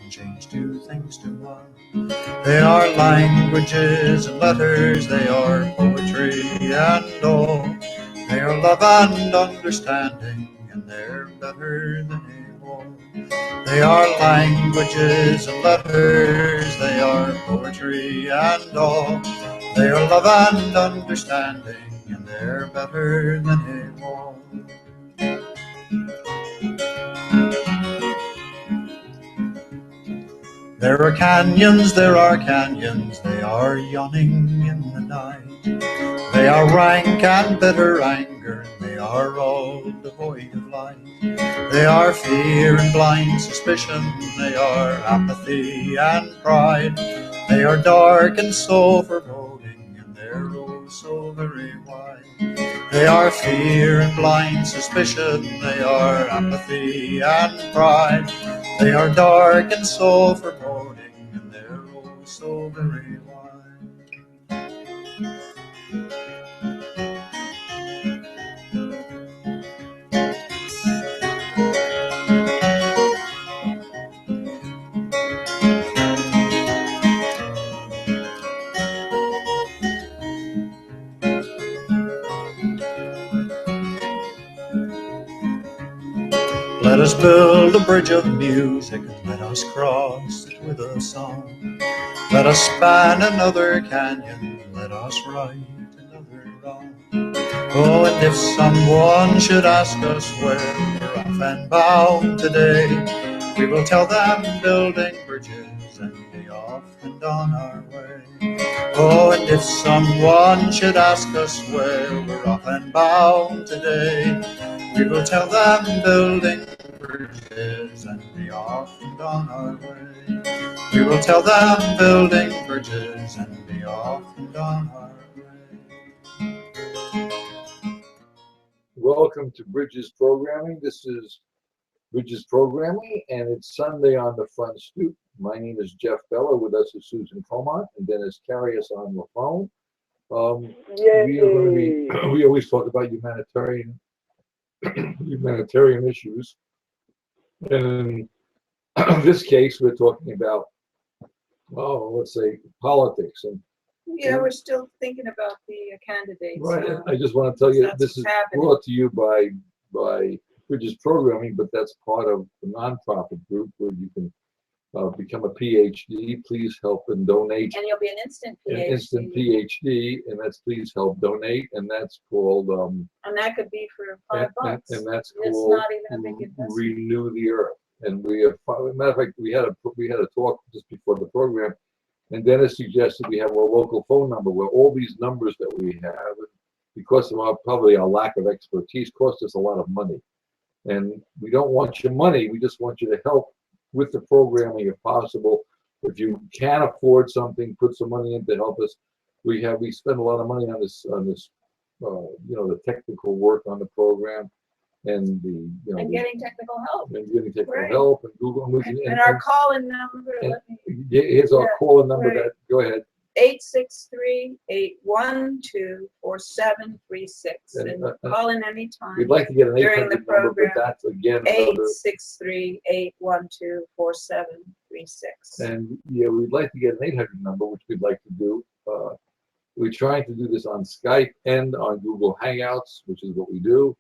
can change two things to one. They are languages and letters, they are poetry and all. They are love and understanding, and they're better than a war. They are languages and letters, they are poetry and all. They are love and understanding, and they're better than a war. There are canyons, they are yawning in the night. They are rank and bitter anger, and they are all devoid of light. They are fear and blind suspicion, they are apathy and pride. They are dark and soul foreboding, and they're oh so very wide. They are fear and blind suspicion, they are apathy and pride. They are dark and soul foreboding, and they're oh so very wide. Let us build a bridge of music, and let us cross it with a song. Let us span another canyon, let us right another wrong. Oh, and if someone should ask us where we're off and bound today, we will tell them building bridges and be off and on our way. Oh, and if someone should ask us where we're off and bound today, we will tell them building bridges and be off and on our way. We will tell them building bridges and be off and on our way. Welcome to Bridges Programming. This is Bridges Programming, and it's Sunday on the front stoop. My name is Jeff Bella. With us is Susan Comont and Dennis Carrius on the phone. We always talk about humanitarian issues. And in this case, we're talking about, let's say, politics. And we're still thinking about the candidates. Right. I just want to tell you, this is brought to you by Bridges Programming, but that's part of the nonprofit group where you can become a PhD. Please help and donate. And you'll be an instant PhD. An instant PhD, and that's please help donate, and that's called. And that could be for $5. And that's it's called not even a big investment. Renew the Earth. And we have, matter of fact, we had a talk just before the program, and Dennis suggested we have a local phone number where all these numbers that we have, because of probably our lack of expertise, cost us a lot of money. And we don't want your money. We just want you to help with the programming if possible. If you can afford something, put some money in to help us. We spend a lot of money on this the technical work on the program and getting technical help. And getting technical help and Google and our call-in number. Here's our call-in number. Right. Go ahead. 863-812-4736, and call in anytime. We'd like to get an 800 during the program. Number, but that's again 863-812-4736. And we'd like to get an 800 number, which we'd like to do. We're trying to do this on Skype and on Google Hangouts, which is what we do.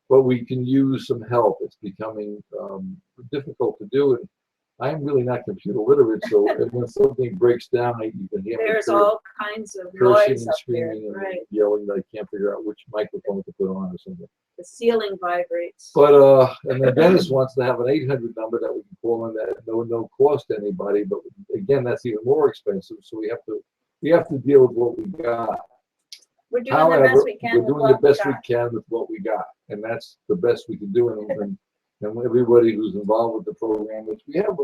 But we can use some help. It's becoming difficult to do, and I'm really not computer literate, so when something breaks down, you can hear there's all kinds of cursing noise and up screaming there, and yelling that I can't figure out which microphone to put on or something. The ceiling vibrates. But and then Dennis wants to have an 800 number that we can call in that no cost to anybody. But again, that's even more expensive. So we have to deal with what we got. We're doing the best we can. We're doing the best we can with what we got, and that's the best we can do. And everybody who's involved with the program, which we have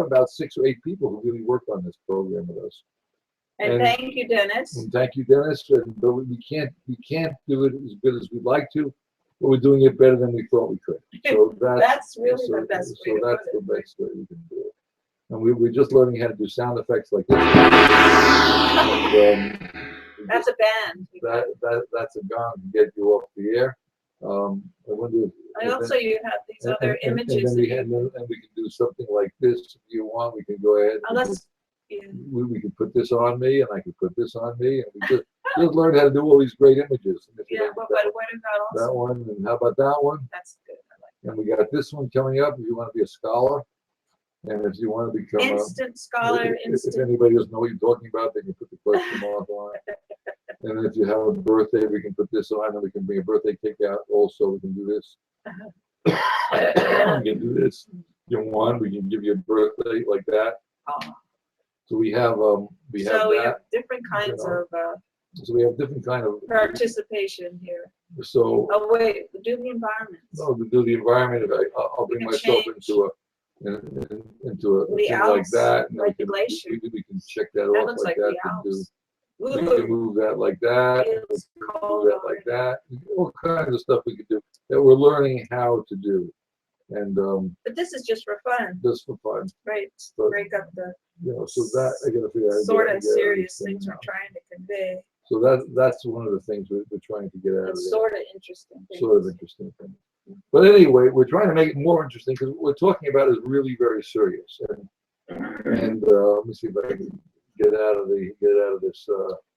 about 6 or 8 people who really work on this program with us. And thank you, Dennis. And thank you, Dennis. But we can't do it as good as we'd like to, but we're doing it better than we thought we could. So that's really the best way. So that's the best way we can do it. And we're just learning how to do sound effects like this. That's a band. That's a gong to get you off the air. I wonder. And also you have these other images. And then we can do something like this if you want. We can go ahead. Unless, We could put this on me, and I could put this on me, and we just learn how to do all these great images. And yeah, but what about also? That one, and how about that one? That's good. I like And we got this one coming up. If you want to be a scholar, and if you want to become instant scholar, if anybody doesn't know what you're talking about, they can put the question mark on. And if you have a birthday, we can put this on, and we can bring a birthday cake out. Also, we can do this. We can do this. You want? We can give you a birthday like that. Oh. So we have we have different kinds of so we have different kind of participation here. So wait, do the environment. No, to do the environment. I'll bring myself into a thing like that. And we can check that off like that. We can move that like that. Move that like that. All kinds of stuff we can do that we're learning how to do. And but this is just for fun. Just for fun. Right. But, break up the so that I gotta figure out sort of serious things we're trying to convey. So that's one of the things we're trying to get out of it. Sort of interesting things. Sort of interesting things. But anyway, we're trying to make it more interesting because what we're talking about is really very serious. And let me see if I can get out of this.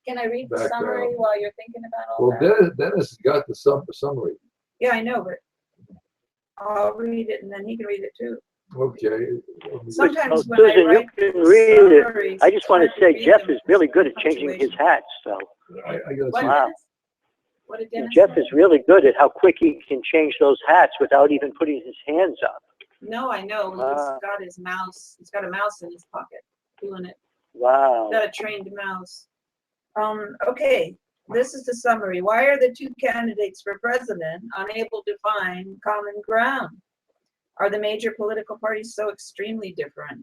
Can I read the summary while you're thinking about all that? Well, Dennis has got the summary. Yeah, I know, but I'll read it and then he can read it too. Okay. Sometimes when Susan, I write you can read summaries, it. I just want to say Jeff is really good at changing his hats. So I gotta see. wow. What did Dennis Jeff say? is really good at how quick he can change those hats without even putting his hands up. No, I know. He's got his mouse. He's got a mouse in his pocket doing it. Wow. Got a trained mouse. Okay, this is the summary. Why are the two candidates for president unable to find common ground? Are the major political parties so extremely different?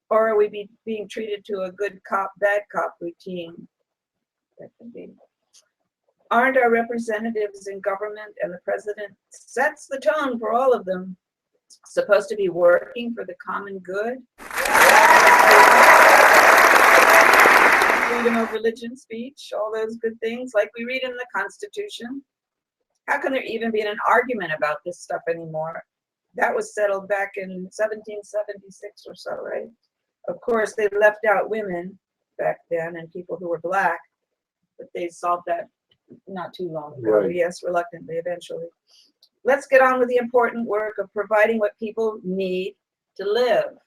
Or are we being treated to a good cop, bad cop routine? That could be. Aren't our representatives in government and the president sets the tone for all of them supposed to be working for the common good? Freedom of religion, speech, all those good things like we read in the Constitution. How can there even be an argument about this stuff anymore? That was settled back in 1776 or so, right? Of course, they left out women back then and people who were black, but they solved that not too long ago. Right. Yes, reluctantly, eventually. Let's get on with the important work of providing what people need to live.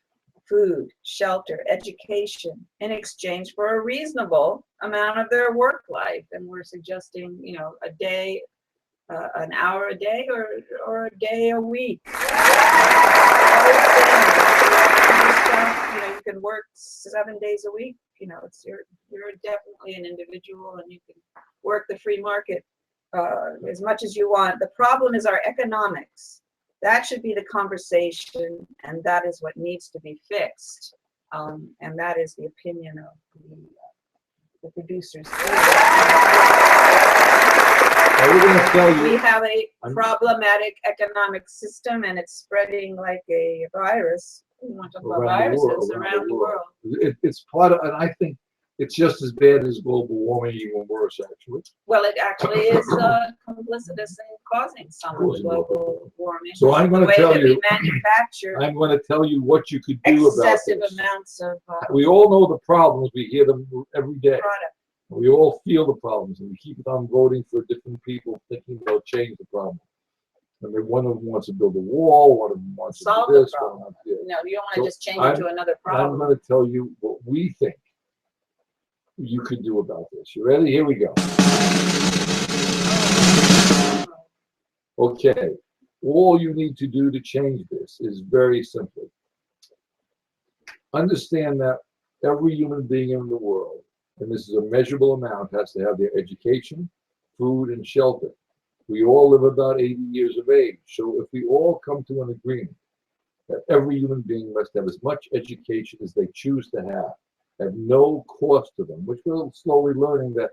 Food, shelter, education, in exchange for a reasonable amount of their work life. And we're suggesting, a day, an hour a day or a day a week. You can work 7 days a week. You're definitely an individual and you can work the free market as much as you want. The problem is our economics. That should be the conversation, and that is what needs to be fixed. And that is the opinion of the producers. We have a problematic economic system, and it's spreading like a virus. We want to talk about viruses around the world. It's part of, and I think it's just as bad as global warming, even worse, actually. Well, it actually is complicitous in causing some of the global warming. So I'm going to tell you. I'm going to tell you what you could do about this. Excessive amounts of. We all know the problems. We hear them every day. Product. We all feel the problems, and we keep on voting for different people, thinking they'll change the problem. And then one of them wants to build a wall. One of them wants to do this. No, you don't want to just change it to another problem. I'm going to tell you what we think you could do about this. You ready? Here we go. Okay. All you need to do to change this is very simple. Understand that every human being in the world, and this is a measurable amount, has to have their education, food, and shelter. We all live about 80 years of age. So if we all come to an agreement that every human being must have as much education as they choose to have at no cost to them, which we're slowly learning that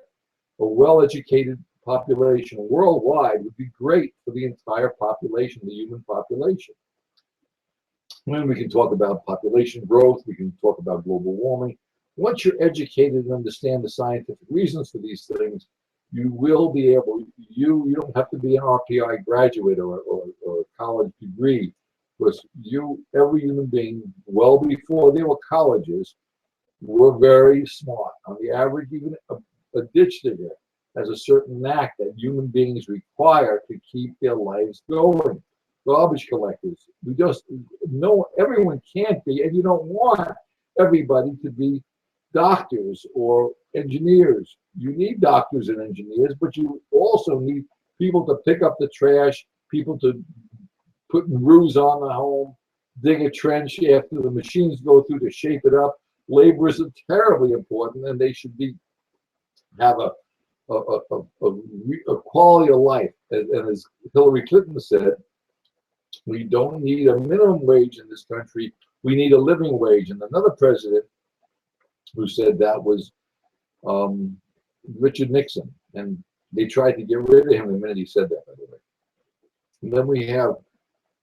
a well-educated population worldwide would be great for the entire population, the human population. And we can talk about population growth, we can talk about global warming. Once you're educated and understand the scientific reasons for these things, you will be able, you don't have to be an RPI graduate or a college degree, because every human being, well before there were colleges, were very smart. On the average, even a ditch digger has a certain knack that human beings require to keep their lives going. Garbage collectors, we just know everyone can't be, and you don't want everybody to be doctors or engineers. You need doctors and engineers, but you also need people to pick up the trash, people to put roofs on the home, dig a trench after the machines go through to shape it up. Laborers are terribly important, and they should have a quality of life. And as Hillary Clinton said, we don't need a minimum wage in this country. We need a living wage. And another president who said that was Richard Nixon. And they tried to get rid of him the minute he said that, by the way. And then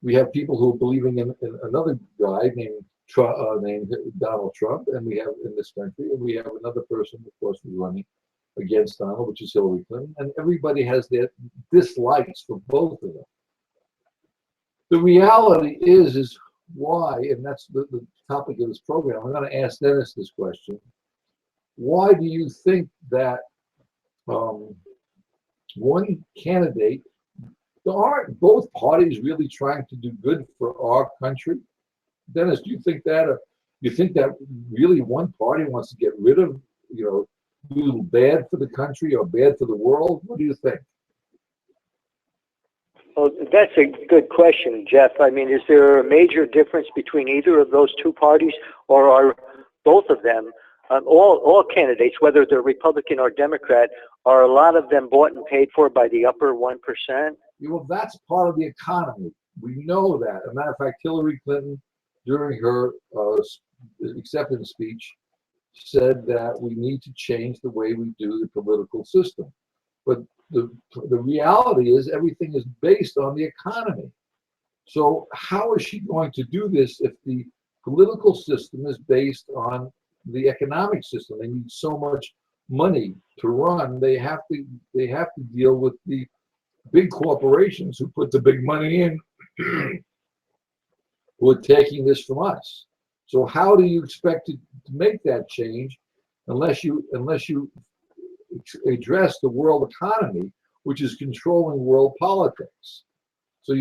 we have people who are believing in another guy named Donald Trump, and we have in this country, and we have another person, of course, who's running against Donald, which is Hillary Clinton, and everybody has their dislikes for both of them. The reality is why, and that's the topic of this program. I'm going to ask Dennis this question. Why do you think that one candidate, aren't both parties really trying to do good for our country? Dennis, do you think that, or you think that really one party wants to get rid of, do bad for the country or bad for the world? What do you think? Well, that's a good question, Jeff. I mean, is there a major difference between either of those two parties, or are both of them, all candidates, whether they're Republican or Democrat, are a lot of them bought and paid for by the upper 1%? Well, that's part of the economy. We know that. As a matter of fact, Hillary Clinton, during her acceptance speech, said that we need to change the way we do the political system. But the reality is everything is based on the economy. So how is she going to do this if the political system is based on the economic system? They need so much money to run. They have to deal with the big corporations who put the big money in, who are taking this from us. So how do you expect to make that change unless you address the world economy, which is controlling world politics? So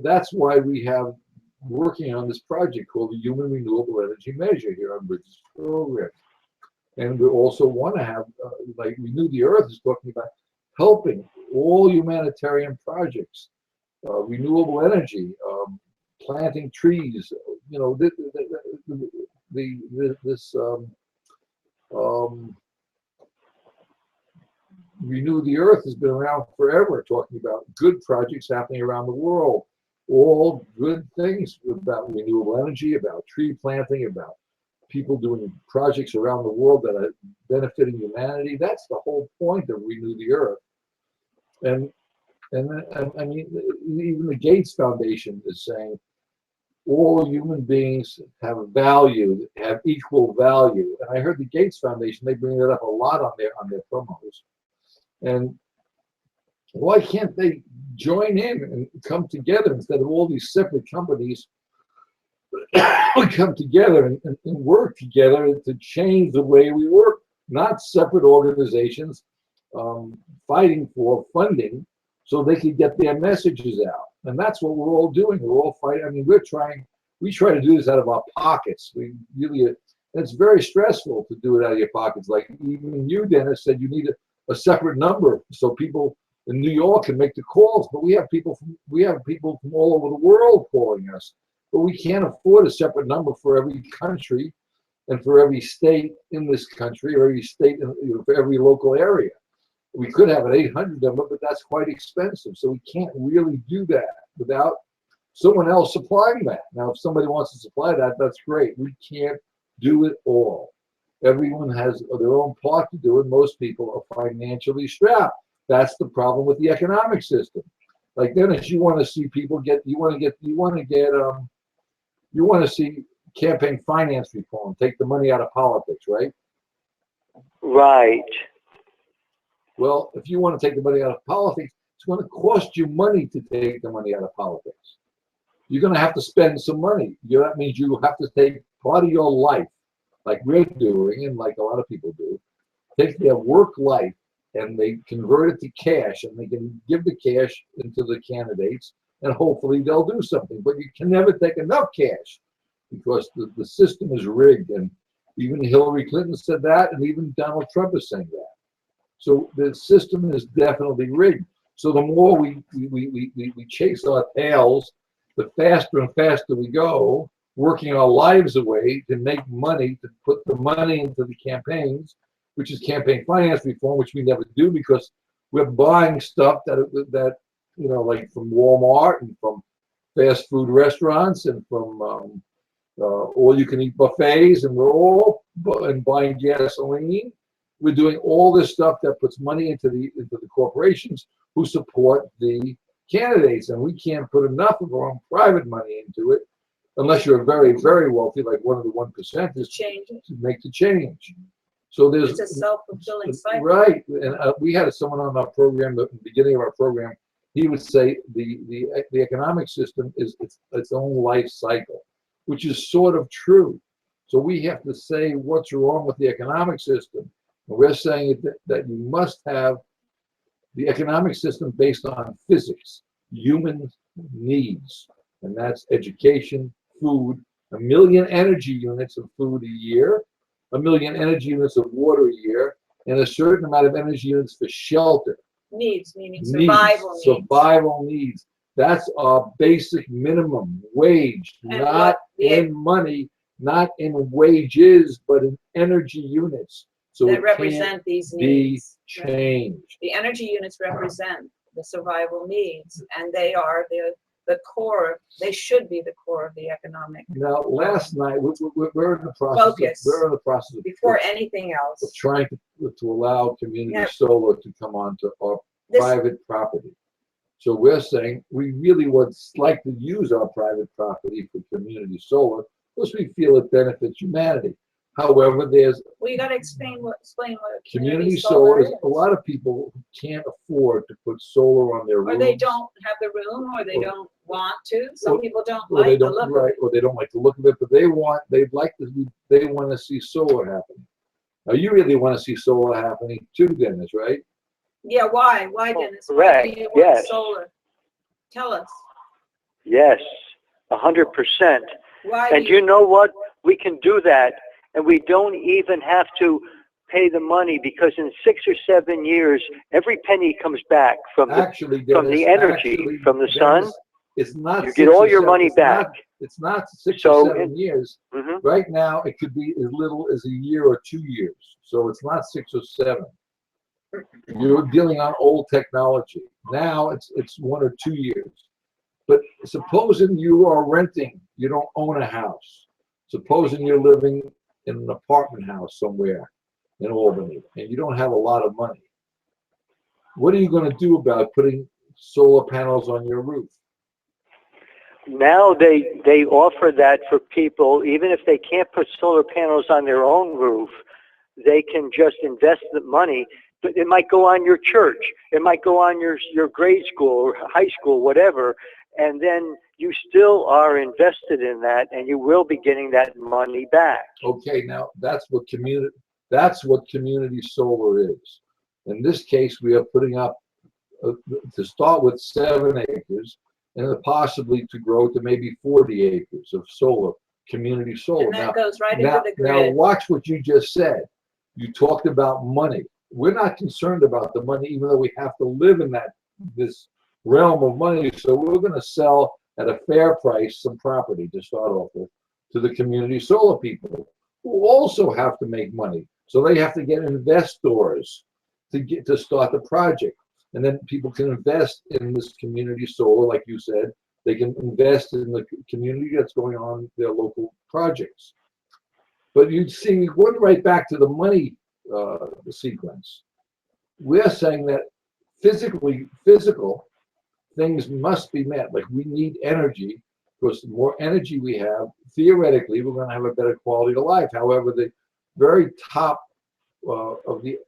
that's why we have working on this project called the Human Renewable Energy Measure here on British program. And we also want to have, like Renew the Earth is talking about helping all humanitarian projects, renewable energy, planting trees, Renew the Earth has been around forever, talking about good projects happening around the world, all good things about renewable energy, about tree planting, about people doing projects around the world that are benefiting humanity. That's the whole point of Renew the Earth. And I mean, even the Gates Foundation is saying all human beings have value, have equal value. And I heard the Gates Foundation, they bring that up a lot on their promos. And why can't they join in and come together instead of all these separate companies come together and work together to change the way we work, not separate organizations fighting for funding so they can get their messages out. And that's what we're all doing. We're all fighting. I mean, we try to do this out of our pockets. It's very stressful to do it out of your pockets. Like even you, Dennis, said you need a separate number so people in New York can make the calls. But we have people from all over the world calling us. But we can't afford a separate number for every country and for every state in this country, or every state, for every local area. We could have an 800 number, but that's quite expensive. So we can't really do that without someone else supplying that. Now, if somebody wants to supply that, that's great. We can't do it all. Everyone has their own part to do, and most people are financially strapped. That's the problem with the economic system. Like Dennis, you want to see people you want to see campaign finance reform, take the money out of politics, right? Right. Well, if you want to take the money out of politics, it's going to cost you money to take the money out of politics. You're going to have to spend some money. That means you have to take part of your life, like we're doing and like a lot of people do, take their work life and they convert it to cash, and they can give the cash into the candidates, and hopefully they'll do something. But you can never take enough cash because the system is rigged. And even Hillary Clinton said that, and even Donald Trump is saying that. So the system is definitely rigged. So the more we chase our tails, the faster and faster we go, working our lives away to make money, to put the money into the campaigns, which is campaign finance reform, which we never do because we're buying stuff that like from Walmart and from fast food restaurants and from all-you-can-eat buffets, and we're all buying gasoline. We're doing all this stuff that puts money into the corporations who support the candidates, and we can't put enough of our own private money into it unless you're very, very wealthy, like one of the 1%, to make the change. So It's a self-fulfilling cycle. Right, and we had someone on our program at the beginning of our program. He would say the economic system is its own life cycle, which is sort of true. So we have to say what's wrong with the economic system. And we're saying that you must have the economic system based on physics, human needs, and that's education, food, 1 million energy units of food a year, 1 million energy units of water a year, and a certain amount of energy units for shelter. Needs, meaning survival needs. Survival needs. That's our basic minimum wage, And not in money, not in wages, but in energy units. So that it represent can't these be needs. changed. The energy units represent the survival needs, and they are the core. They should be the core of the economic. Now, last night we're in the process. Focus. We're in the process Before anything else. of trying to allow community solar to come onto our private property. So we're saying we really would like to use our private property for community solar because we feel it benefits humanity. However, there's you got to explain what community solar is. A lot of people who can't afford to put solar on their roofs. Or they don't have the room, or they don't want to. Some people don't like the look of it. Or they don't like the look of it, but they want to see solar happening. Now, you really want to see solar happening too, Dennis, right? Yeah, why? Why, Dennis? Correct. Why do you want Yes. solar? Tell us. Yes, 100%. Why? And you know what? We can do that, and we don't even have to pay the money because in 6 or 7 years, every penny comes back from the energy from the sun. It's not. You get all your money back. It's not 6 or 7 years. Mm-hmm. Right now, it could be as little as a year or 2 years. So it's not 6 or 7. You're dealing on old technology. Now it's 1 or 2 years. But supposing you are renting, you don't own a house. Supposing you're living in an apartment house somewhere in Albany and you don't have a lot of money. What are you going to do about putting solar panels on your roof? Now they offer that for people, even if they can't put solar panels on their own roof, they can just invest the money. But it might go on your church, it might go on your grade school or high school, whatever, and then you still are invested in that, and you will be getting that money back. Okay, now that's what community solar is. In this case, we are putting up to start with 7 acres, and possibly to grow to maybe 40 acres of solar, community solar. And that goes right into the grid. Now watch what you just said. You talked about money. We're not concerned about the money, even though we have to live in this realm of money. So we're going to sell at a fair price some property to start off with to the community solar people who also have to make money. So they have to get investors to start the project. And then people can invest in this community solar, like you said. They can invest in the community that's going on their local projects. But you'd see, going right back to the money sequence, we're saying that physical things must be met. Like we need energy, because the more energy we have, theoretically, we're going to have a better quality of life. However, the very top of the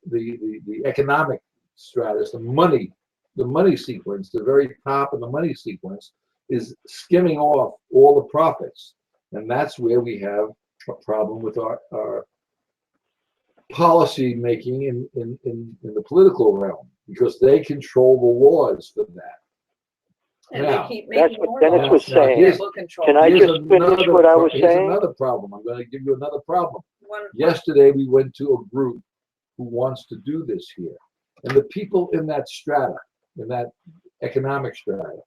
economic stratus, the money sequence, the very top of the money sequence is skimming off all the profits. And that's where we have a problem with our policy making in the political realm, because they control the laws for that. And Now, they keep that's making what more Dennis laws. was now, saying. here's- Will control. Can I Here's just finish another what I was here's saying? another problem. I'm going to give you another problem. One- Yesterday, we went to a group who wants to do this here. And the people in that strata, in that economic strata,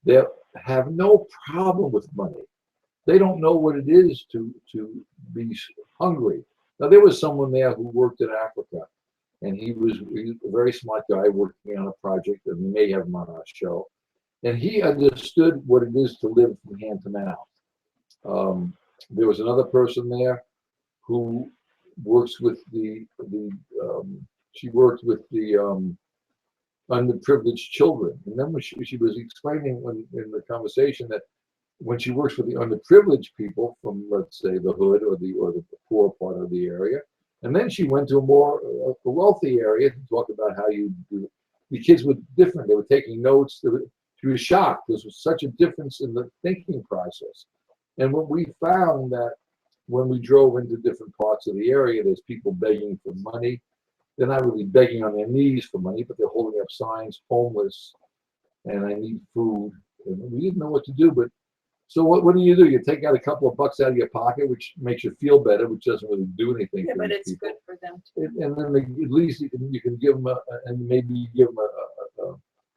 they have no problem with money. They don't know what it is to be hungry. Now, there was someone there who worked in Africa, and he was a very smart guy working on a project, and we may have him on our show. And he understood what it is to live from hand to mouth. There was another person there who works with she worked with the underprivileged children. And then when she was explaining in the conversation that when she works with the underprivileged people from, let's say, the hood or the poor part of the area, and then she went to a wealthy area to talk about how you do. The kids were different. They were taking notes. She was shocked. There was such a difference in the thinking process. And what we found that when we drove into different parts of the area, there's people begging for money. They're not really begging on their knees for money, but they're holding up signs, homeless, and I need food. And we didn't know what to do, but so what do? You take out a couple of bucks out of your pocket, which makes you feel better, which doesn't really do anything Yeah, for but these it's people. good for them too. And then at least you can give them and maybe give them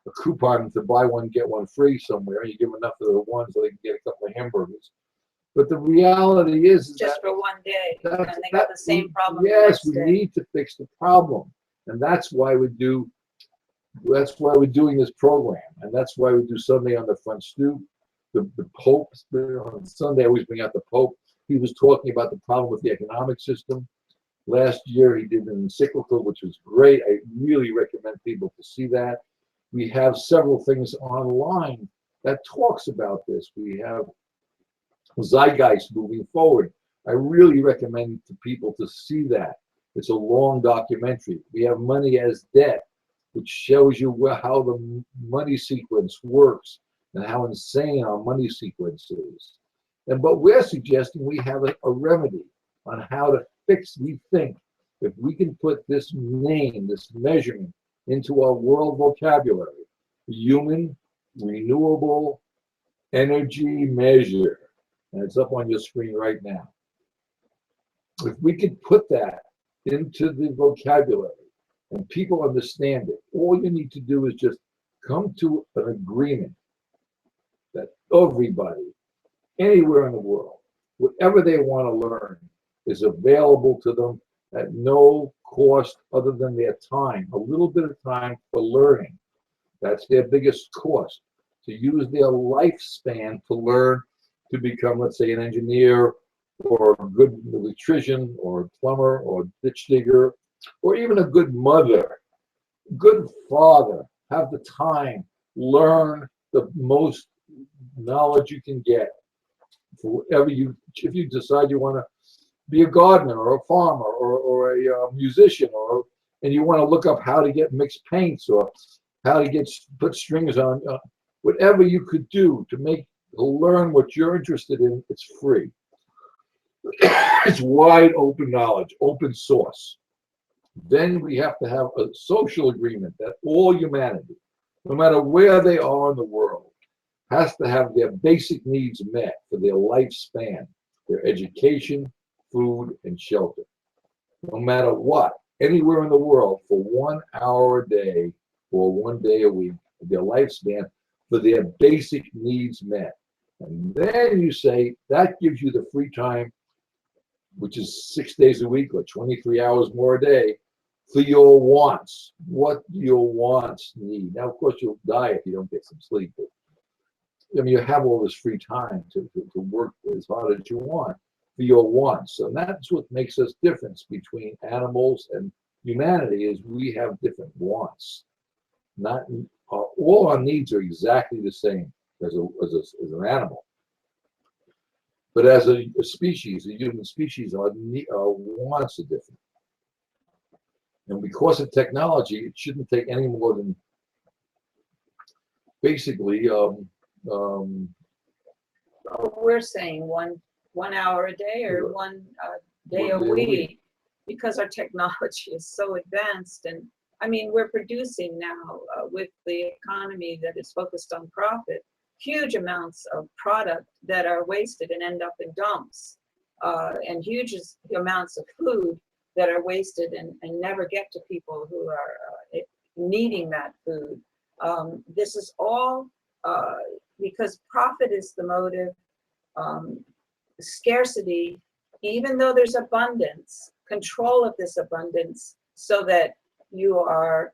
a coupon to buy one get one free somewhere. You give them enough of the ones so they can get a couple of hamburgers. But the reality is Just that for one day, and that's- they got the same problem the Yes, next we day. need to fix the problem, and that's why we're doing this program, and that's why we do Sunday on the front stoop. The Pope, on Sunday, I always bring out the Pope. He was talking about the problem with the economic system. Last year, he did an encyclical, which was great. I really recommend people to see that. We have several things online that talks about this. We have Zeitgeist moving forward. I really recommend to people to see that. It's a long documentary. We have Money as Debt, which shows you how the money sequence works and how insane our money sequence is. But we're suggesting we have a remedy on how to fix. We think if we can put this name, this measurement into our world vocabulary, human renewable energy measure, and it's up on your screen right now. If we could put that into the vocabulary and people understand it, all you need to do is just come to an agreement that everybody, anywhere in the world, whatever they want to learn is available to them at no cost other than their time, a little bit of time for learning. That's their biggest cost, to use their lifespan to learn to become, let's say, an engineer or a good electrician or plumber or ditch digger or even a good mother, good father. Have the time, learn the most knowledge you can get. For whatever if you decide you want to be a gardener or a farmer or a musician, and you want to look up how to get mixed paints or how to put strings on, whatever you could do to learn what you're interested in, it's free. It's wide open knowledge, open source. Then we have to have a social agreement that all humanity, no matter where they are in the world, has to have their basic needs met for their lifespan, their education, food, and shelter. No matter what, anywhere in the world, for 1 hour a day or 1 day a week, their lifespan, for their basic needs met. And then you say that gives you the free time, which is 6 days a week or 23 hours more a day, for your wants. What your wants need. Now, of course, you'll die if you don't get some sleep. But, I mean, you have all this free time to work as hard as you want for your wants. So that's what makes us different between animals and humanity, is we have different wants. Not all our needs are exactly the same as an animal. But as a species, a human species, our wants are different. And because of technology, it shouldn't take any more than basically We're saying one hour a day or one day a One day a week. week, because our technology is so advanced. And I mean, we're producing now with the economy that is focused on profit, huge amounts of product that are wasted and end up in dumps, and huge amounts of food that are wasted and never get to people who are needing that food. This is all because profit is the motive. Scarcity, even though there's abundance, control of this abundance so that you are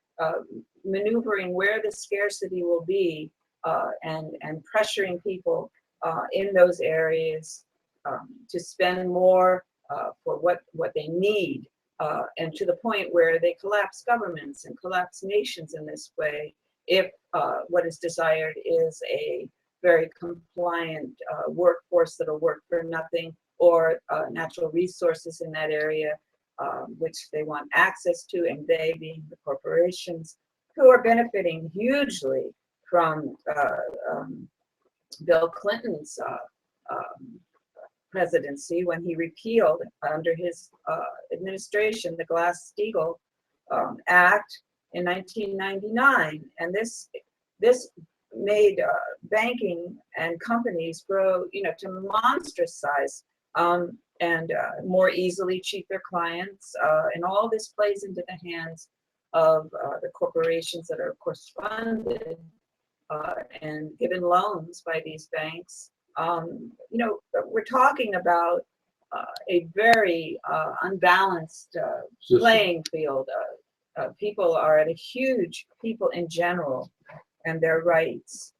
maneuvering where the scarcity will be, and pressuring people in those areas to spend more for what they need, and to the point where they collapse governments and collapse nations in this way, if what is desired is a very compliant workforce that'll work for nothing, or natural resources in that area, which they want access to, and they being the corporations who are benefiting hugely from Bill Clinton's presidency, when he repealed under his administration the Glass-Steagall Act in 1999, and this made banking and companies grow, to monstrous size, and more easily cheat their clients, and all this plays into the hands of the corporations that are, of course, funded and given loans by these banks. We're talking about a very unbalanced playing field. People are at a huge, people in general, and their rights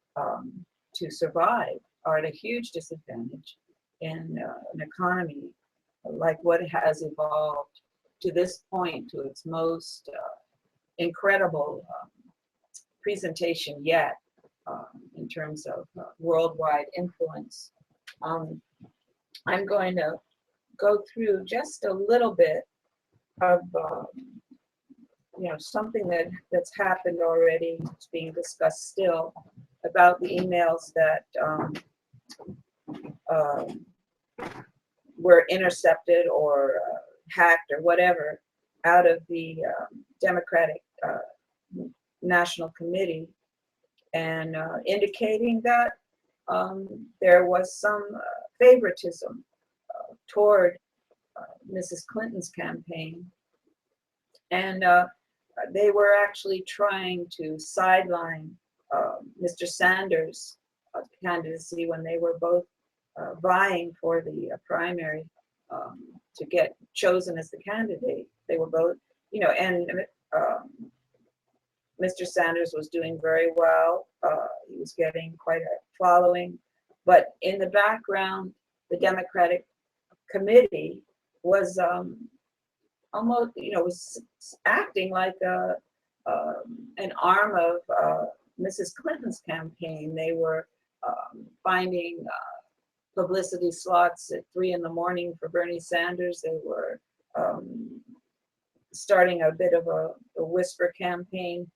to survive are at a huge disadvantage in an economy like what has evolved to this point, to its most incredible presentation yet, in terms of worldwide influence. I'm going to go through just a little bit of something that's happened already. It's being discussed still, about the emails that were intercepted or hacked or whatever out of the Democratic National Committee, and indicating that there was some favoritism toward Mrs. Clinton's campaign, and they were actually trying to sideline Mr. Sanders' candidacy when they were both vying for the primary to get chosen as the candidate. They were both, and Mr. Sanders was doing very well. He was getting quite a following, but in the background, the Democratic Committee was almost, was acting like an arm of Mrs. Clinton's campaign. They were finding publicity slots at 3 in the morning for Bernie Sanders. They were starting a bit of a whisper campaign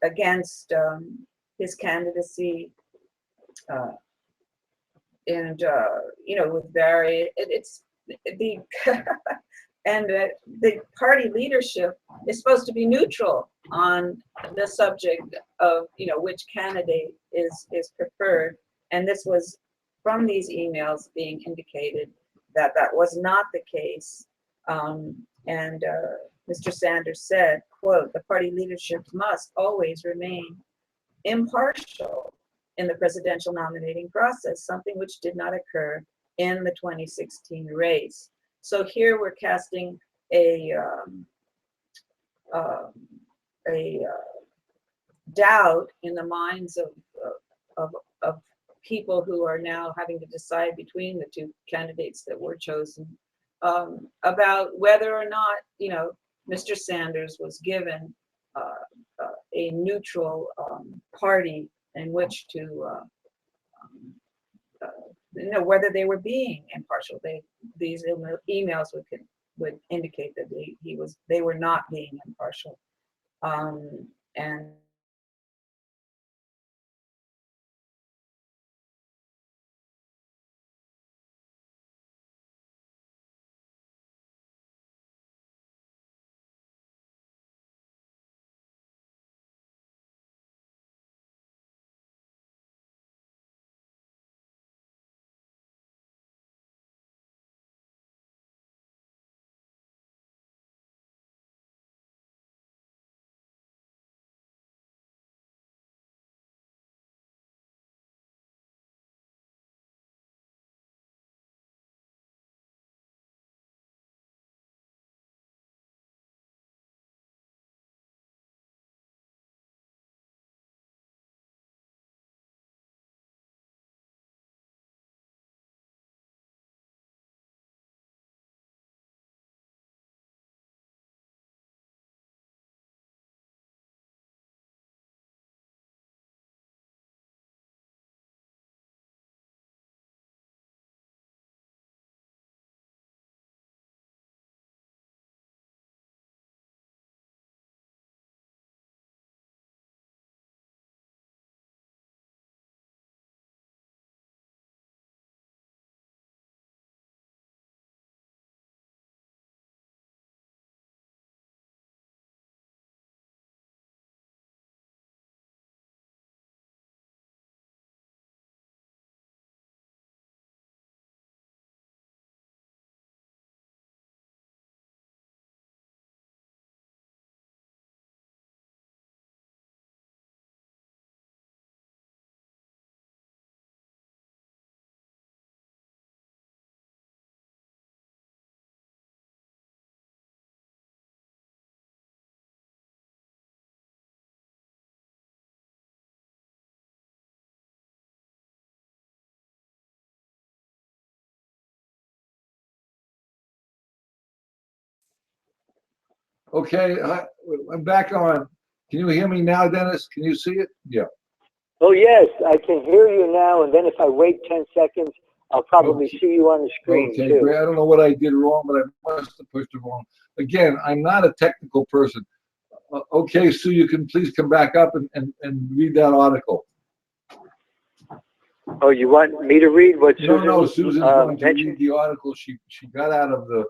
against his candidacy, and with it's the and the party leadership is supposed to be neutral on the subject of which candidate is preferred, and this was from these emails being indicated that that was not the case. And Mr. Sanders said, quote, "The party leadership must always remain impartial in the presidential nominating process, something which did not occur in the 2016 race." So here we're casting a doubt in the minds of people who are now having to decide between the two candidates that were chosen, about whether or not Mr. Sanders was given a neutral party in which to whether they were being impartial. These emails would would indicate that they were not being impartial. And Okay, I'm back on. Can you hear me now, Dennis? Can you see it? Yeah. Oh, yes, I can hear you now, and then if I wait 10 seconds, I'll probably Okay. see you on the screen, Okay, too. great. I don't know what I did wrong, but I must have pushed it wrong. Again, I'm not a technical person. Okay, Sue, you can please come back up and read that article. Oh, you want me to read what Susan No, Susan's going to mentioned? read the article she got out of the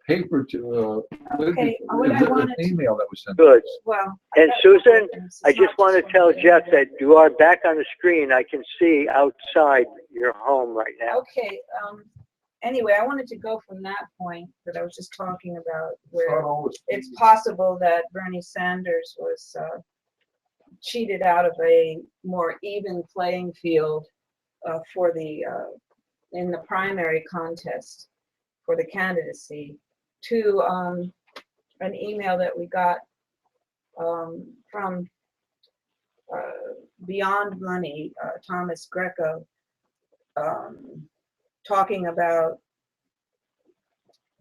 paper to Okay, what I an wanted to, email that was sent. Good. well. And got- Susan, it's I not just want to one tell of the- Jeff that you are back on the screen. I can see outside your home right now. Okay, anyway, I wanted to go from that point that I was just talking about, where it's possible that Bernie Sanders was cheated out of a more even playing field for the in the primary contest for the candidacy, to an email that we got from Beyond Money, Thomas Greco, talking about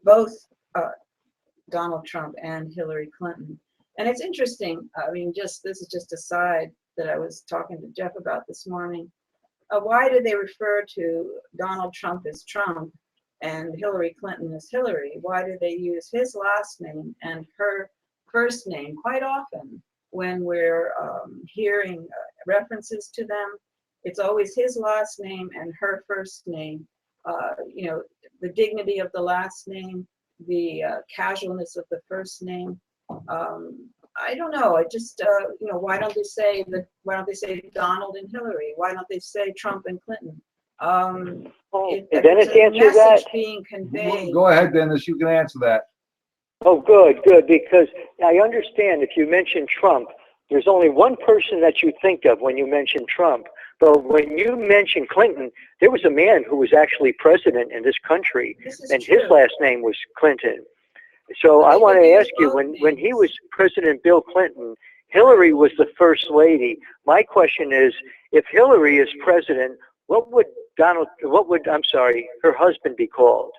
both Donald Trump and Hillary Clinton. And it's interesting, I mean, this is just a side that I was talking to Jeff about this morning. Why do they refer to Donald Trump as Trump and Hillary Clinton as Hillary? Why do they use his last name and her first name? Quite often when we're hearing references to them, it's always his last name and her first name. You know, the dignity of the last name, the casualness of the first name. I don't know. I just, you know, why don't they say Donald and Hillary? Why don't they say Trump and Clinton? Did Dennis answer that? Being conveyed. Go ahead, Dennis. You can answer that. Oh, good, because I understand if you mention Trump, there's only one person that you think of when you mention Trump. But when you mention Clinton, there was a man who was actually president in this country, and true. his last name was Clinton. So I want to ask you, when he was President Bill Clinton, Hillary was the first lady. My question is, if Hillary is president, what would her husband be called?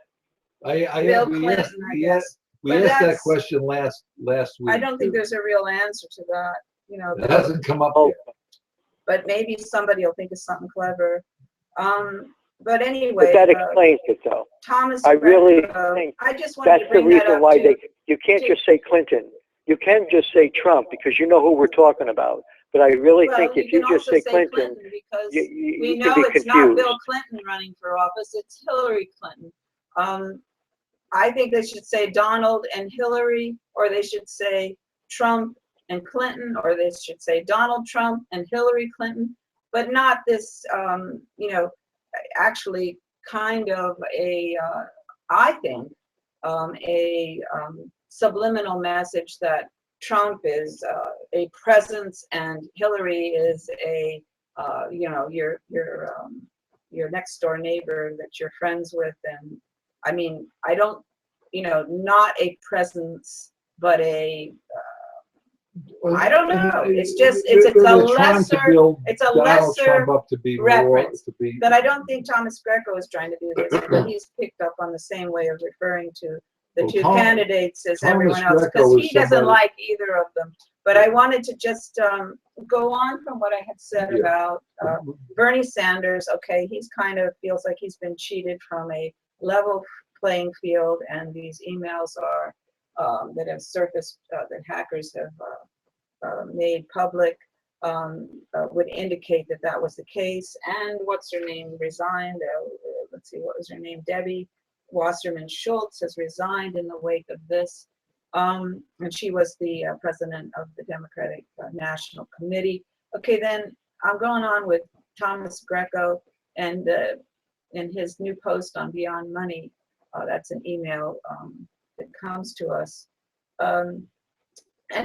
Bill Clinton, I guess. We asked that question last week. I don't think there's a real answer to that. You know, It hasn't come up yet. but maybe somebody will think of something clever. But But anyway, that explains it, though. Thomas I really Greco, think I just wanted That's to the bring that reason up why too. you can't just say Clinton. You can just say Trump because you know who we're talking about. But I really Well, think you if you can just also say Clinton, because you we can know be it's not confused. Bill Clinton running for office, it's Hillary Clinton. I think they should say Donald and Hillary, or they should say Trump and Clinton, or they should say Donald Trump and Hillary Clinton, but not this, actually kind of I think, a subliminal message that Trump is a presence and Hillary is a, your next door neighbor that you're friends with. And I mean, I don't, not a presence, but I don't know. It's just, it's a They're trying to lesser, build it's a Donald Trump lesser up to be more, reference. to be. But I don't think Thomas Greco is trying to do this, but he's picked up on the same way of referring to the Well, two candidates as Thomas everyone else, Greco because is he doesn't somebody- like either of them. But I wanted to just go on from what I had said Yeah. about Bernie Sanders. Okay, he's kind of feels like he's been cheated from a level playing field, and these emails are that have surfaced, that hackers have made public, would indicate that that was the case. And what's her name resigned? Let's see, what was her name? Debbie Wasserman Schultz has resigned in the wake of this. And she was the president of the Democratic National Committee. Okay, then I'm going on with Thomas Greco and in his new post on Beyond Money. That's an email that comes to us. And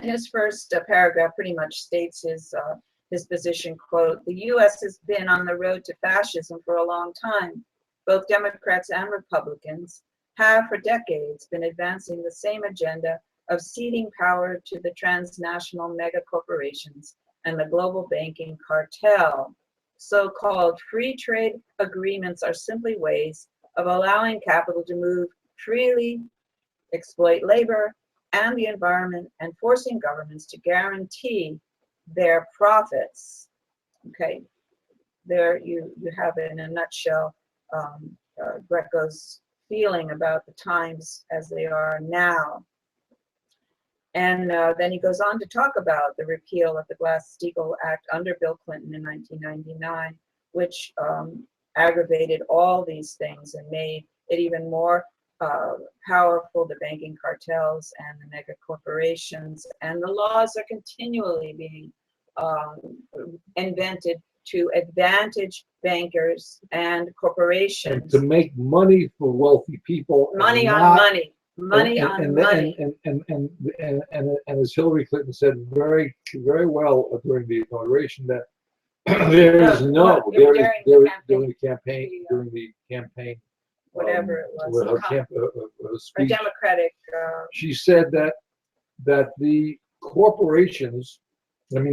his first paragraph pretty much states his position, quote, "The U.S. has been on the road to fascism for a long time. Both Democrats and Republicans have for decades been advancing the same agenda of ceding power to the transnational mega corporations and the global banking cartel. So-called free trade agreements are simply ways of allowing capital to move freely, exploit labor and the environment, and forcing governments to guarantee their profits." Okay, there you have it in a nutshell, Greco's feeling about the times as they are now. And then he goes on to talk about the repeal of the Glass-Steagall Act under Bill Clinton in 1999, which aggravated all these things and made it even more powerful, the banking cartels and the mega corporations. And the laws are continually being invented to advantage bankers and corporations. And to make money for wealthy people. Money on not, money. Money on money. And as Hillary Clinton said very, very well during the inauguration, that during the campaign, whatever it was, with her a speech, Democratic. she said that the corporations, there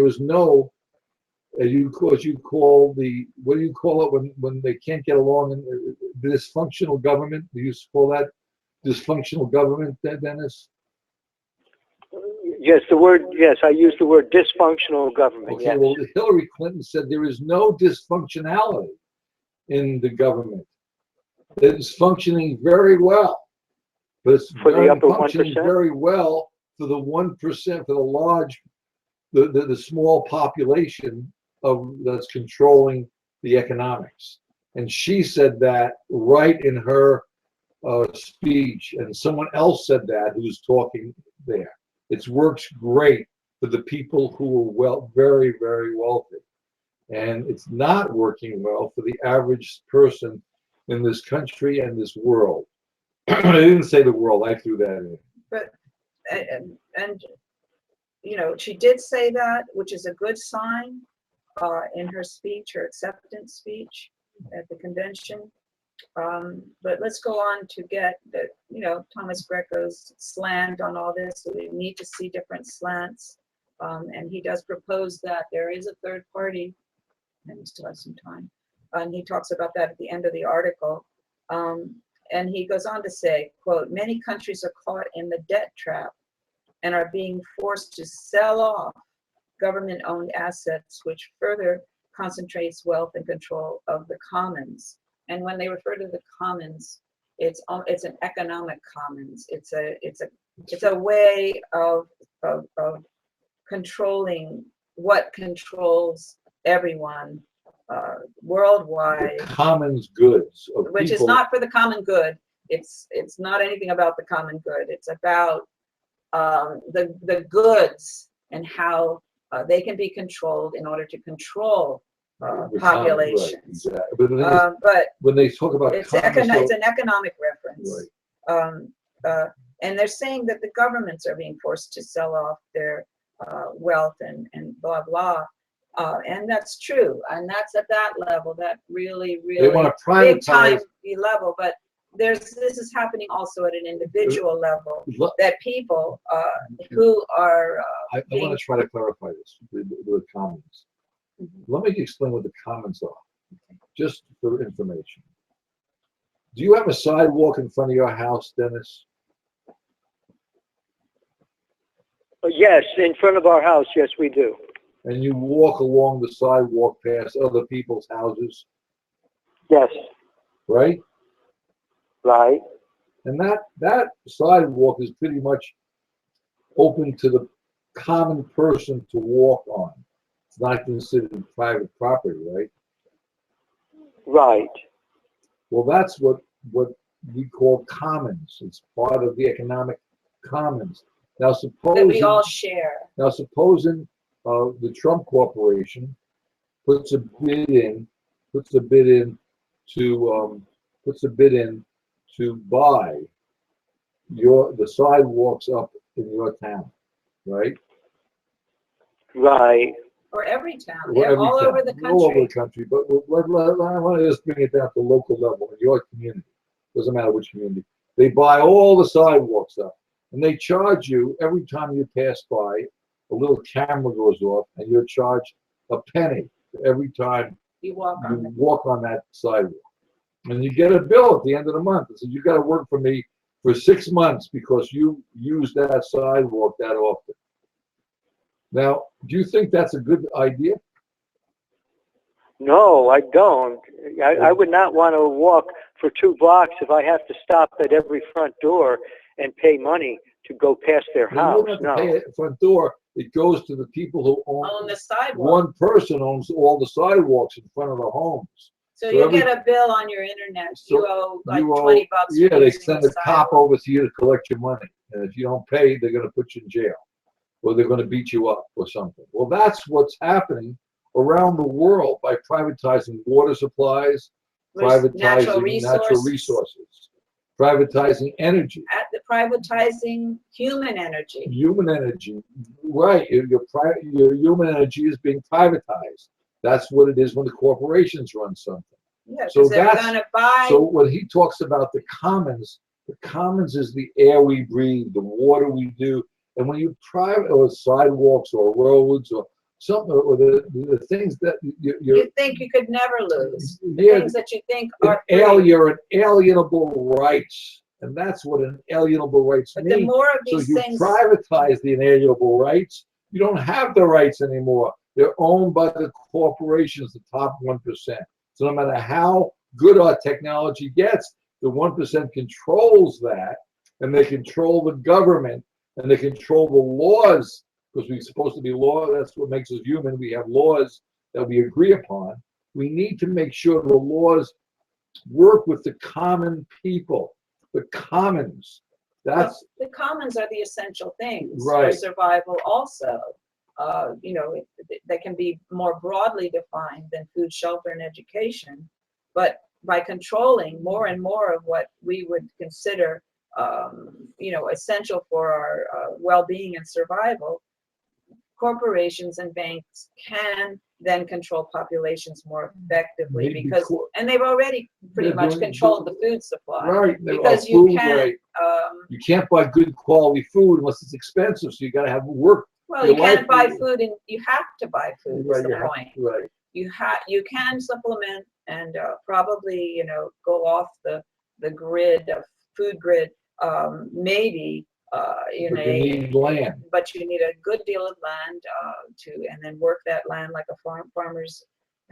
was no, what do you call it when they can't get along, in dysfunctional government? Do you call that dysfunctional government, Dennis? Yes, I use the word dysfunctional government. Okay, yes. well, Hillary Clinton said there is no dysfunctionality in the government. It's functioning very well. But it's For the upper functioning 1%? very well for the 1%, for the large, the small population that's controlling the economics. And she said that right in her speech, and someone else said that who was talking there. It works great for the people who are very, very wealthy. And it's not working well for the average person in this country and this world. I didn't say the world, I threw that in. But, and she did say that, which is a good sign in her speech, her acceptance speech at the convention. But let's go on to get Thomas Greco's slant on all this. So we need to see different slants. And he does propose that there is a third party, and we still have some time. And he talks about that at the end of the article. And he goes on to say, quote, "Many countries are caught in the debt trap and are being forced to sell off government-owned assets, which further concentrates wealth and control of the commons. And when they refer to the commons, it's an economic commons. It's a way of controlling what controls everyone worldwide. The commons goods of Which people. is not for the common good. It's not anything about the common good. It's about the goods and how they can be controlled in order to control populations. Right, exactly. But when they talk about it's commons, it's an economic reference. right. And they're saying that the governments are being forced to sell off their wealth and blah blah. And that's true, and that's at that level, that really They want to privatize. big time level. But this is happening also at an individual level, that people who are I want to try to clarify this with commons. Let me explain what the commons are, just for information. Do you have a sidewalk in front of your house, Dennis? Yes, in front of our house, yes, we do. And you walk along the sidewalk past other people's houses, Yes, right? right, And that sidewalk is pretty much open to the common person to walk on. It's not considered private property, right? right, Well, that's what we call commons. It's part of the economic commons. Now, that we all supposing share. the Trump Corporation puts a bid in to buy the sidewalks up in your town, right? right. Or every town, Well, every all town, over the all over country. the country. But I want to just bring it down to local level in your community. Doesn't matter which community. They buy all the sidewalks up, and they charge you every time you pass by. A little camera goes off, and you're charged a penny every time You walk you on it. walk on that sidewalk. And you get a bill at the end of the month. It says you got to work for me for 6 months because you use that sidewalk that often. Now, do you think that's a good idea? No, I don't. I would not want to walk for 2 blocks if I have to stop at every front door and pay money to go past their You house. don't have to No. pay at the front door. It goes to the people who own. On the sidewalk. One person owns all the sidewalks in front of the homes. So so you every- get a bill on your internet. So You owe like you owe- 20 bucks. Yeah, for they using send the a cop sidewalk. over to you to collect your money. And if you don't pay, they're going to put you in jail. Or they're going to beat you up or something. Well, that's what's happening around the world by privatizing water supplies, privatizing natural resources, privatizing energy. At the privatizing human energy. Human energy, right? Your human energy is being privatized. That's what it is when the corporations run something. Yeah, So because they're that's- going to buy. So when he talks about the commons is the air we breathe, the water we do, and when you private or sidewalks or roads or something, or the things that you're you think you could never lose. The yeah, things that you think are free. you're an alienable rights, and that's what an alienable rights But the mean. more of So these you things. privatize the inalienable rights, you don't have the rights anymore. They're owned by the corporations, the top 1%. So no matter how good our technology gets, the 1% controls that, and they control the government, and they control the laws, because we're supposed to be law. That's what makes us human. We have laws that we agree upon. We need to make sure the laws work with the common people, the commons. That's The commons are the essential things for Right. survival also. They can be more broadly defined than food, shelter, and education. But by controlling more and more of what we would consider, essential for our well-being and survival, corporations and banks can then control populations more effectively and they've already pretty They're much doing- controlled the food supply. right. Because Food, you can't, right. You can't buy good quality food unless it's expensive. So you got to have work. well, your you can't buy life- food, and you have to buy food. Is the point? Right. You can supplement and probably go off the grid of food grid, maybe But you need land. but you need a good deal of land and then work that land like a farmers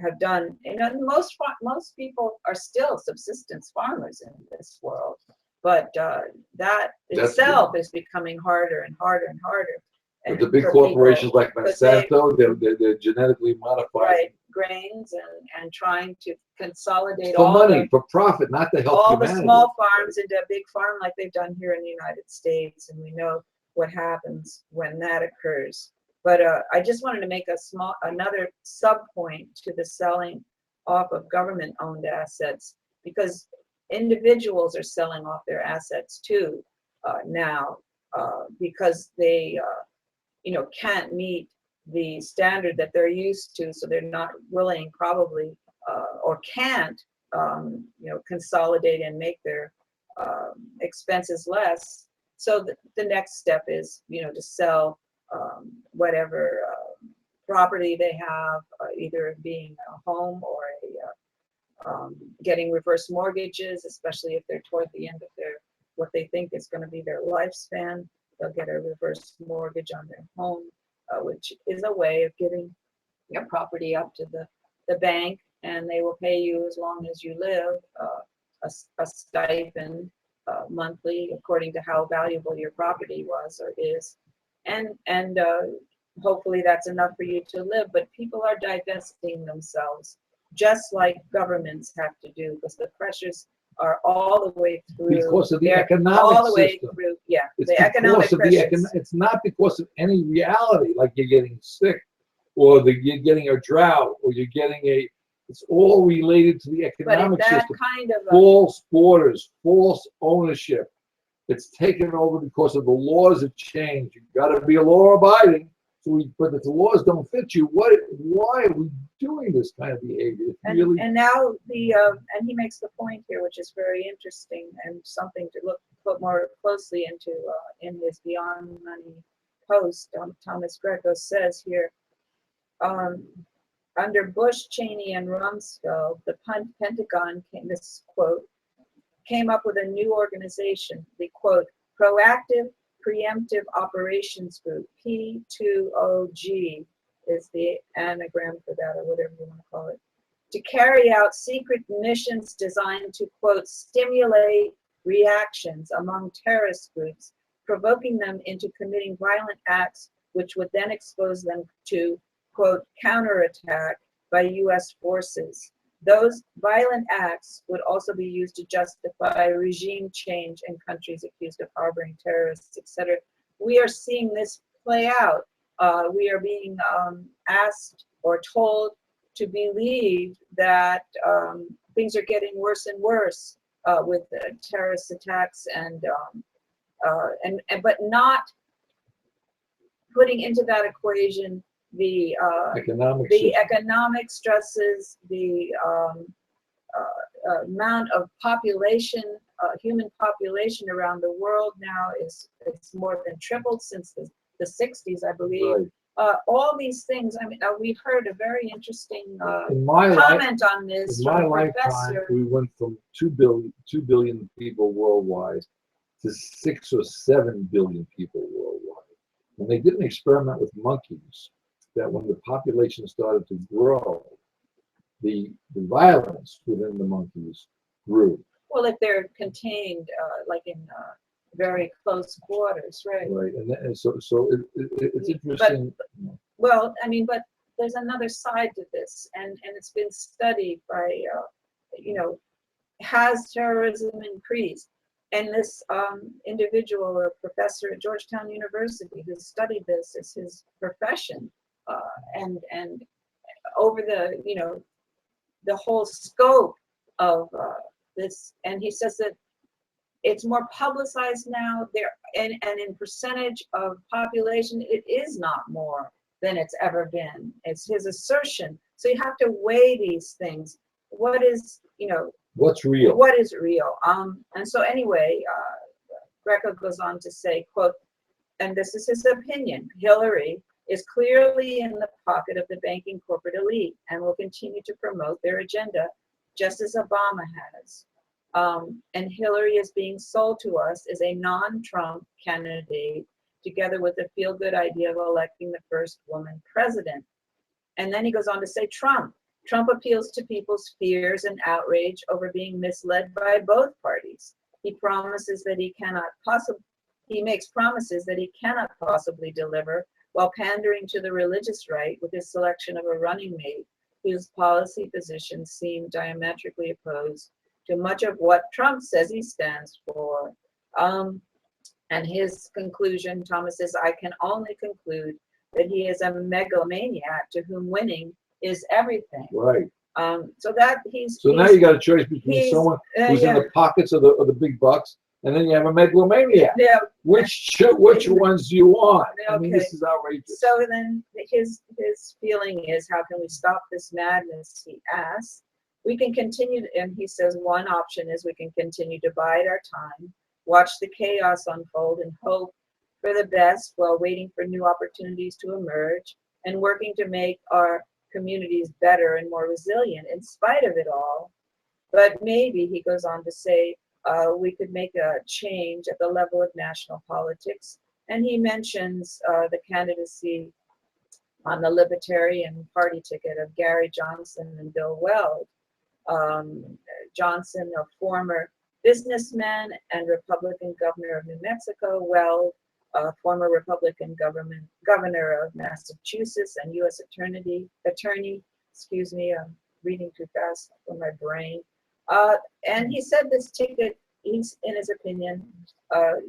have done, most people are still subsistence farmers in this world, but that That's itself is becoming harder and harder and harder. But And the big for corporations people, like 'cause they- Monsanto, they're genetically modified right, grains and trying to consolidate for all money, the for profit, not to help all the humanity. small farms into a big farm like they've done here in the United States, and we know what happens when that occurs. But I just wanted to make another sub point to the selling off of government-owned assets, because individuals are selling off their assets too now because they can't meet the standard that they're used to, so they're not willing probably or can't consolidate and make their expenses less. So the next step is to sell whatever property they have, either being a home or getting reverse mortgages, especially if they're toward the end of what they think is going to be their lifespan. They'll get a reverse mortgage on their home, which is a way of giving your property up to the bank, and they will pay you as long as you live a stipend monthly according to how valuable your property was or is, and hopefully that's enough for you to live. But people are divesting themselves, just like governments have to do, because the pressures are all the way through. Because of the They're economic all the way system. through. Yeah, It's the economic because of the pressures. it's not because of any reality, like you're getting sick, or you're getting a drought, or you're getting it's all related to the But in economic that system. kind of False borders, false ownership. It's taken over because of the laws have changed. You've got to be a law abiding. But if the laws don't fit you, why are we doing this kind of behavior? It's really, and now and he makes the point here, which is very interesting and something to put more closely into in his Beyond Money post. Thomas Greco says here, under Bush, Cheney, and Rumsfeld, the Pentagon came up with a new organization, the quote, Proactive Preemptive Operations Group, P2OG is the anagram for that, or whatever you want to call it, to carry out secret missions designed to, quote, stimulate reactions among terrorist groups, provoking them into committing violent acts, which would then expose them to, quote, counterattack by U.S. forces. Those violent acts would also be used to justify regime change in countries accused of harboring terrorists, etc. We are seeing this play out. We are being asked or told to believe that things are getting worse and worse with terrorist attacks, but not putting into that equation the economic stresses, the amount of population, human population around the world now it's more than tripled since the 60s, I believe. right. All these things. I mean, we heard a very interesting In my comment on this in from my a lifetime, professor. we went from 2 billion people worldwide to 6 or 7 billion people worldwide. And they did an experiment with monkeys that when the population started to grow, the violence within the monkeys grew. Well, if they're contained, like in very close quarters, right? Right, and so it's interesting. Well, I mean, but there's another side to this, and it's been studied by, has terrorism increased? And this individual, a professor at Georgetown University, who studied this as his profession, and over the whole scope of this, and he says that it's more publicized now there, and in percentage of population, it is not more than it's ever been. It's his assertion. So you have to weigh these things. What is, What's real? What is real? And so anyway, Greco goes on to say, quote, and this is his opinion, Hillary is clearly in the pocket of the banking corporate elite and will continue to promote their agenda, just as Obama has. And Hillary is being sold to us as a non-Trump candidate, together with the feel-good idea of electing the first woman president. And then he goes on to say, Trump Trump appeals to people's fears and outrage over being misled by both parties. He promises that he makes promises that he cannot possibly deliver while pandering to the religious right with his selection of a running mate whose policy positions seem diametrically opposed to much of what Trump says he stands for. And his conclusion, Thomas says, I can only conclude that he is a megalomaniac to whom winning is everything. Right. So that he's. So now you got a choice between someone who's in yeah. the pockets of the big bucks, and then you have a megalomaniac. Yeah. Which ones do you want? I mean, Okay. this is outrageous. So then his feeling is, how can we stop this madness? He asks. We can continue, and he says one option is we can continue to bide our time, watch the chaos unfold, and hope for the best while waiting for new opportunities to emerge and working to make our communities better and more resilient in spite of it all. But maybe, he goes on to say, we could make a change at the level of national politics. And he mentions the candidacy on the Libertarian Party ticket of Gary Johnson and Bill Weld. Johnson, a former businessman and Republican governor of New Mexico, Weld, a former Republican governor of Massachusetts and U.S. attorney, excuse me, I'm reading too fast for my brain. And he said this ticket, in his opinion,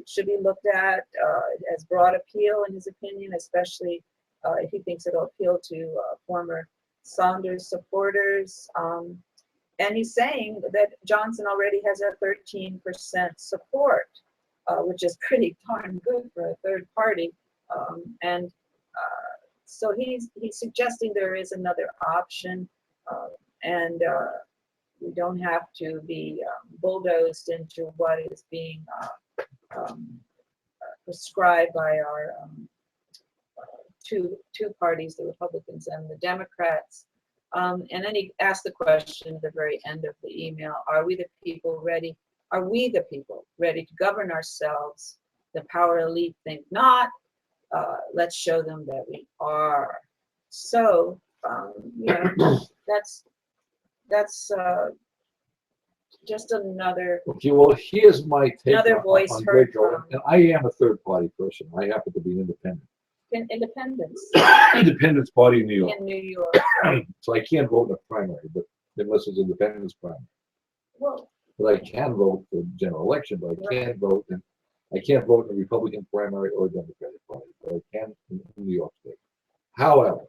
should be looked at as broad appeal in his opinion, especially if he thinks it'll appeal to former Saunders supporters. And he's saying that Johnson already has a 13% support, which is pretty darn good for a third party. So he's suggesting there is another option, and we don't have to be bulldozed into what is being prescribed by our two parties, the Republicans and the Democrats. And then he asked the question at the very end of the email, are we the people ready? Are we the people ready to govern ourselves? The power elite think not. Let's show them that we are. So, that's just another. Okay, well, here's my take Another voice on heard Draco. from. And I am a third party person. I happen to be an independent. Independence Independence Party in New York. in New York. So I can't vote in a primary, but unless it's independence primary. Well, But I can vote for the general election, but I can't vote in a Republican primary or a Democratic party, but I can in New York State. However,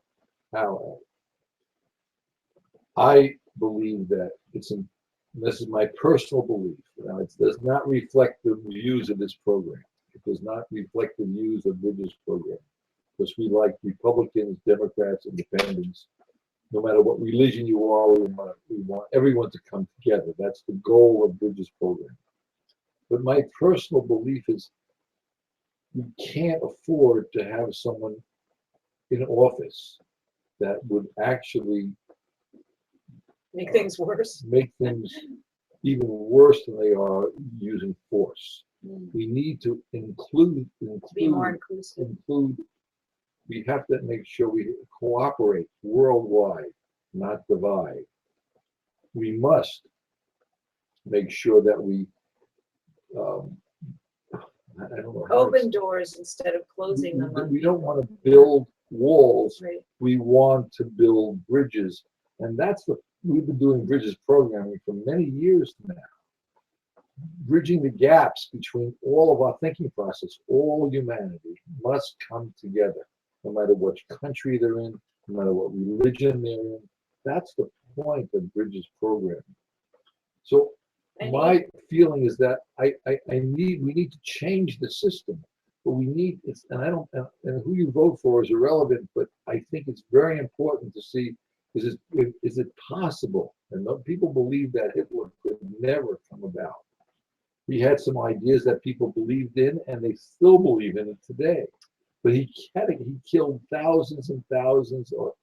I believe that this is my personal belief. Now, it does not reflect the views of this program. It does not reflect the views of Bridges' program. Because we like Republicans, Democrats, Independents, no matter what religion you are, we want everyone to come together. That's the goal of Bridges' program. But my personal belief is we can't afford to have someone in office that would actually make things worse. make things even worse than they are using force. We need to Be more inclusive. We have to make sure we cooperate worldwide, not divide. We must make sure that we, I don't know. Open doors instead of closing them. We don't want to build walls. Right. We want to build bridges. And we've been doing bridges programming for many years now. Bridging the gaps between all of our thinking process, all humanity must come together. No matter what country they're in, no matter what religion they're in. That's the point of Bridges programming. So my feeling is that we need to change the system, but and who you vote for is irrelevant, but I think it's very important to see, is it possible? And people believe that Hitler could never come about. He had some ideas that people believed in, and they still believe in it today. But he killed thousands and thousands, or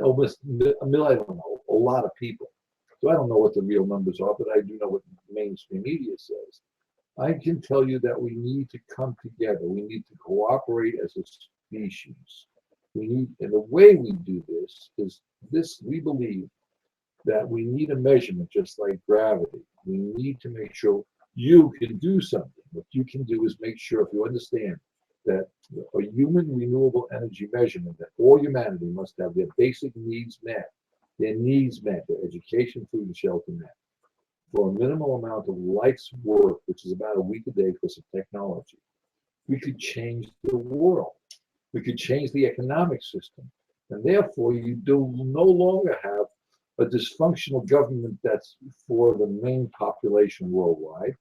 almost a million, I don't know, a lot of people. So I don't know what the real numbers are, but I do know what the mainstream media says. I can tell you that we need to come together. We need to cooperate as a species. We need, and the way we do this is this, we believe that we need a measurement just like gravity. We need to make sure you can do something. What you can do is make sure, if you understand that a human renewable energy measurement, that all humanity must have their basic needs met, their needs met, their education, food, and shelter met, for a minimal amount of life's work, which is about a week a day because of technology, we could change the world. We could change the economic system. And therefore, you do no longer have a dysfunctional government that's for the main population worldwide.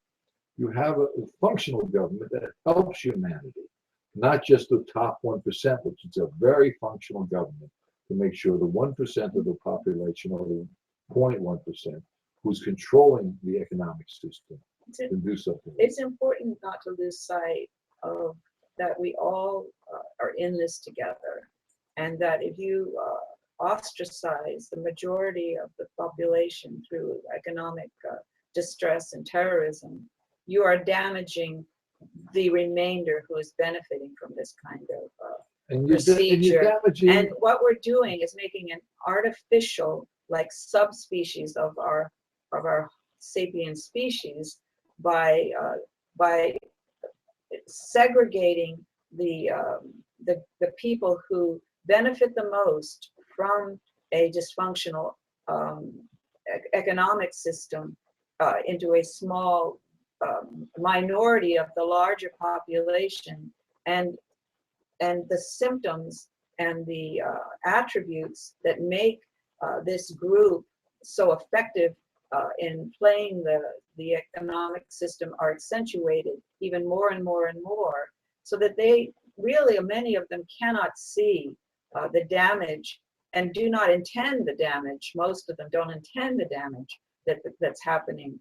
You have a functional government that helps humanity, not just the top 1%, which is a very functional government to make sure the 1% of the population, or the 0.1%, who's controlling the economic system, can do something. It's important not to lose sight of that we all are in this together, and that if you ostracize the majority of the population through economic distress and terrorism, you are damaging the remainder who is benefiting from this kind of procedure. And what we're doing is making an artificial, like, subspecies of our sapient species by segregating the people who benefit the most from a dysfunctional economic system into a small minority of the larger population, and the symptoms and the attributes that make this group so effective in playing the economic system are accentuated even more and more and more, so that they really, many of them, cannot see the damage and do not intend the damage. Most of them don't intend the damage that's happening,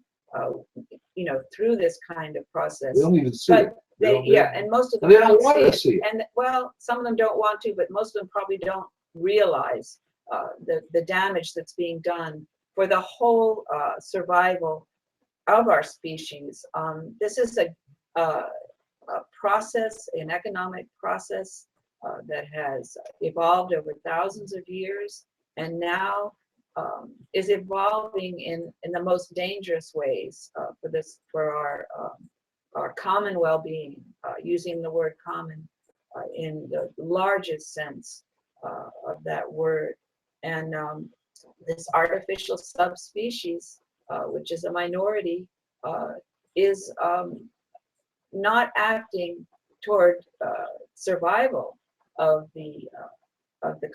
through this kind of process. They don't even see it. And most of them don't want to see it. And well, some of them don't want to, but most of them probably don't realize the damage that's being done for the whole survival of our species. This is a process, an economic process that has evolved over thousands of years, and now is evolving in the most dangerous ways for our common well-being, using the word common in the largest sense of that word. And this artificial subspecies, which is a minority, is not acting toward survival of the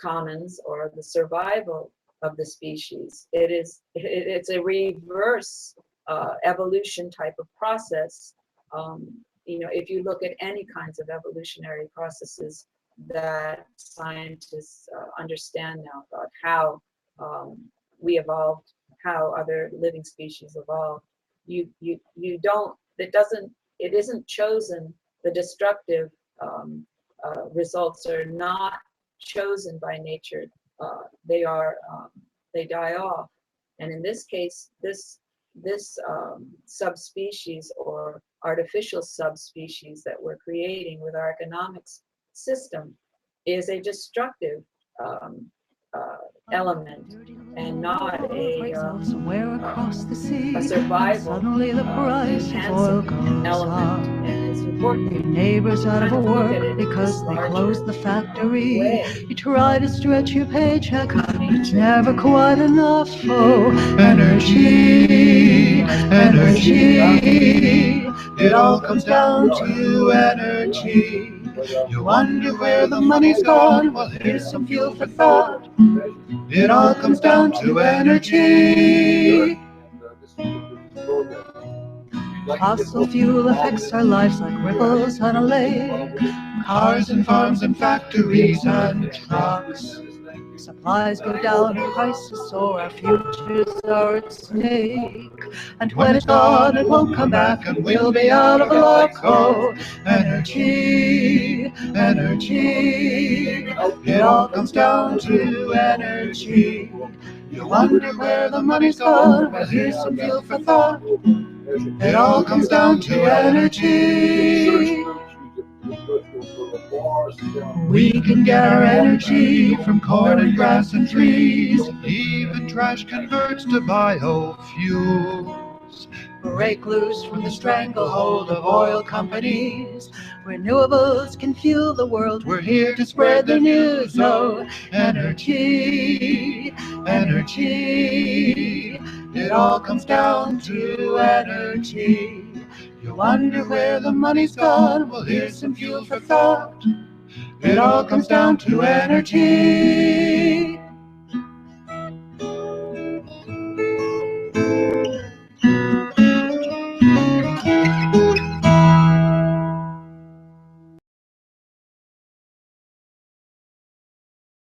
commons or the survival of the species. It's a reverse evolution type of process. If you look at any kinds of evolutionary processes that scientists understand now about how we evolved, how other living species evolved, it isn't chosen. The destructive results are not chosen by nature. They die off. And in this case, this subspecies or artificial subspecies that we're creating with our economics system is a destructive element, and not a survival suddenly the price of oil goes element. And it's important. Your neighbors out of work because they closed the factory. You try to stretch your paycheck, it's never quite enough. Oh, energy, energy. It all comes down to energy. You wonder where the money's gone. Well, here's some fuel for thought. It all comes down to energy. Fossil fuel affects our lives like ripples on a lake. Cars and farms and factories and trucks. Supplies go down and prices soar, our futures are at stake. And when it's gone, it won't come back, and we'll be out of luck. Oh, energy, energy. It all comes down to energy. You wonder where the money's gone. Well, here's some fuel for thought. It all comes down to energy. We can get our energy from corn and grass and trees. Even trash converts to biofuels. Break loose from the stranglehold of oil companies. Renewables can fuel the world. We're here to spread the news. Oh, energy, energy. It all comes down to energy. You wonder where the money's gone? Well, here's some fuel for thought. It all comes down to energy.